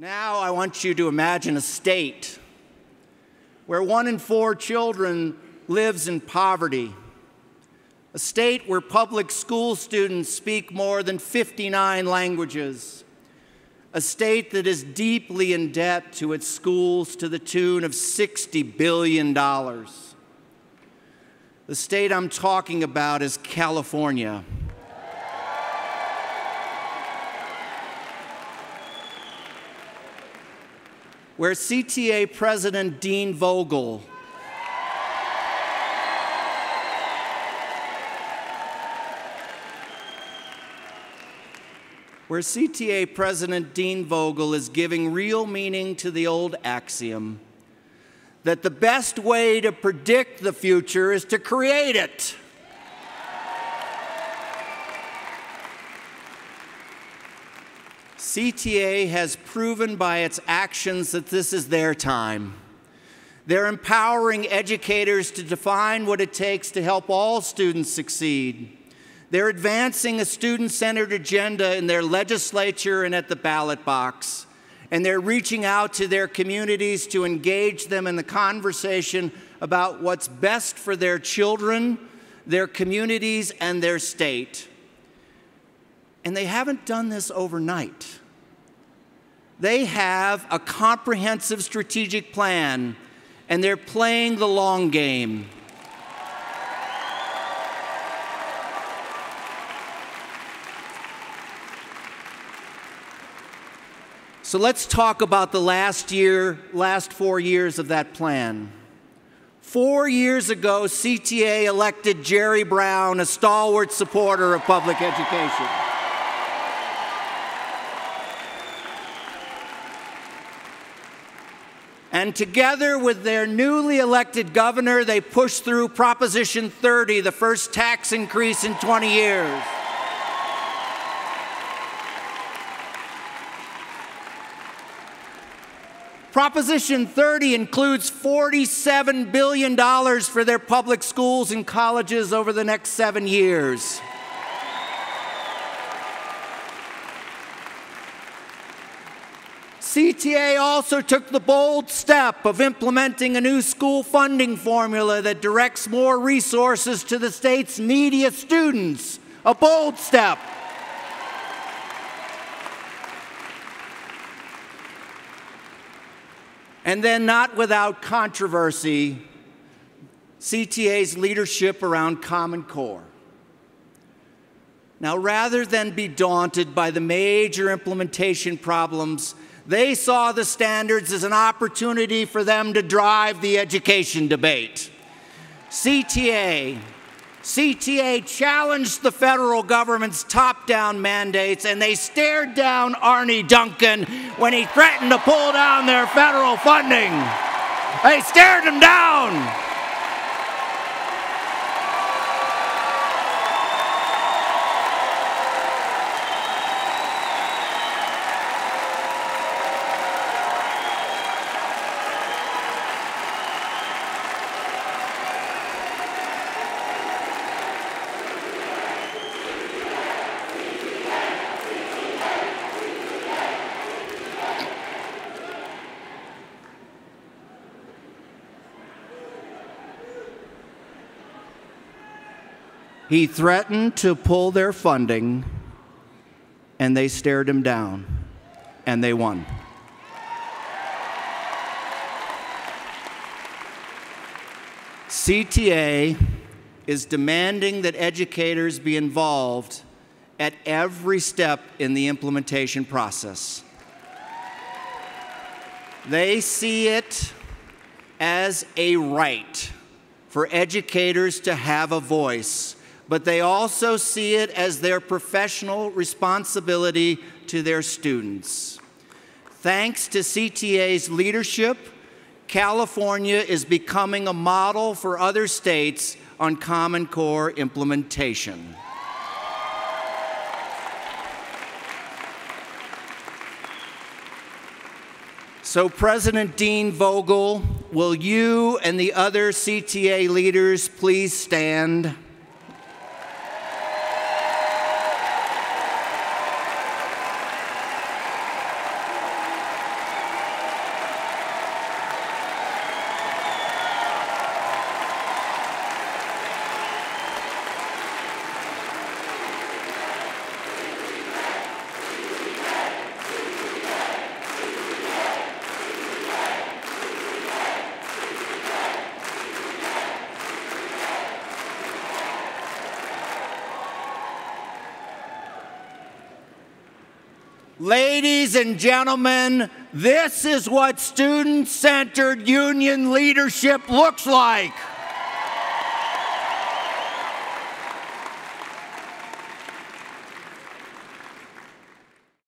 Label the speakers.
Speaker 1: Now I want you to imagine a state where 1 in 4 children lives in poverty, a state where public school students speak more than 59 languages, a state that is deeply in debt to its schools to the tune of $60 billion. The state I'm talking about is California. Where CTA President Dean Vogel is giving real meaning to the old axiom that the best way to predict the future is to create it. CTA has proven by its actions that this is their time. They're empowering educators to define what it takes to help all students succeed. They're advancing a student-centered agenda in their legislature and at the ballot box. And they're reaching out to their communities to engage them in the conversation about what's best for their children, their communities, and their state. And they haven't done this overnight. They have a comprehensive strategic plan, and they're playing the long game. So let's talk about the last 4 years of that plan. 4 years ago, CTA elected Jerry Brown, a stalwart supporter of public education. And together with their newly elected governor, they pushed through Proposition 30, the first tax increase in 20 years. Proposition 30 includes $47 billion for their public schools and colleges over the next 7 years. CTA also took the bold step of implementing a new school funding formula that directs more resources to the state's neediest students. A bold step. And then, not without controversy, CTA's leadership around Common Core. Now, rather than be daunted by the major implementation problems, they saw the standards as an opportunity for them to drive the education debate. CTA challenged the federal government's top-down mandates, and they stared down Arne Duncan when he threatened to pull down their federal funding. They stared him down. He threatened to pull their funding, and they stared him down, and they won. CTA is demanding that educators be involved at every step in the implementation process. They see it as a right for educators to have a voice, but they also see it as their professional responsibility to their students. Thanks to CTA's leadership, California is becoming a model for other states on Common Core implementation. So, President Dean Vogel, will you and the other CTA leaders please stand? Ladies and gentlemen, this is what student-centered union leadership looks like.